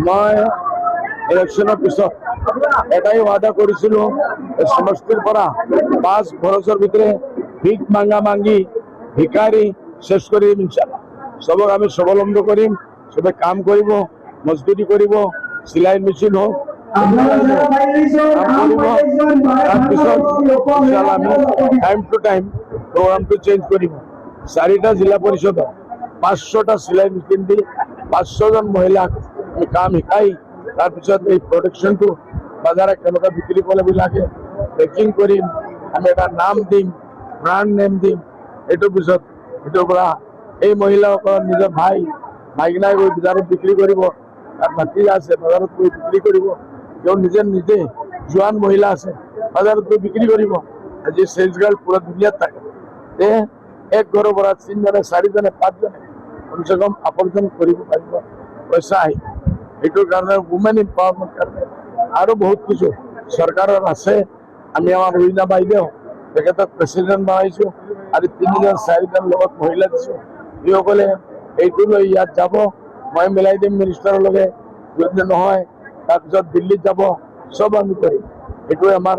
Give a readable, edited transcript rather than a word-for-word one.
मैं इलेक्शনৰ পিছত এটাই वादा কৰিছিলো সমষ্টিৰ পৰা 5 বছৰৰ ভিতৰে ভিক মাঙ্গা মাঙ্গি ভিকাৰী শেষ কৰিম ইনশাআল্লাহ। সবক আমি স্বাৱলম্বী কৰিম, সবে কাম কৰিব, মজদুৰি কৰিব, সিলাই মেচিন হোক টাইম টু টাইম প্ৰোগ্ৰামটো চেঞ্জ কৰিব। 4টা জিলা পৰিষদ 500টা সিলাই মেচিন দি 500 জন মহিলাক কাম শিকাই তাৰপিছত এই প্ৰডাকশনটো বাজাৰত কেনেকৈ বিক্ৰী কৰিব লাগে পেকিং কৰিম, আমি এটা নাম দিম, ব্ৰাণ্ড নেম দিম। এইটোৰ পিছত এইটোৰ পৰা এই মহিলাসকলৰ নিজৰ ভাই ভাইগিনাই গৈ বজাৰত বিক্ৰী কৰিব, তাৰ ভাতিজা আছে বাজাৰত গৈ বিক্ৰী কৰিব, কেউ নিজে জোৱান মহিলা আছে বাজাৰত গৈ বিক্ৰী কৰিব। আজি সেলস গাৰ্ল পুৰা দুনিয়াত থাকে, এক ঘৰৰ পৰা 3 জনে 4 জনে 5 জনে কমসে কম উপাৰ্জন কৰিব পাৰিব পইচা আহি। এইটোৰ কাৰণে উমেন এম্পাৱাৰমেণ্ট কাৰণে আৰু বহুত কিছু চৰকাৰৰ আছে। আমি আমাৰ ৰুইনা বাইদেউ তেখেতক প্ৰেচিডেণ্ট বনাইছো আৰু 3 জন 4 জন লগত মহিলা দিছো। এইসকলে এইটো লৈ ইয়াত যাব, মই মিলাই দিম মিনিষ্টাৰৰ লগে, যদি নহয় তাৰপিছত দিল্লীত যাব, সব আমি কৰিম। এইটোৱে আমাৰ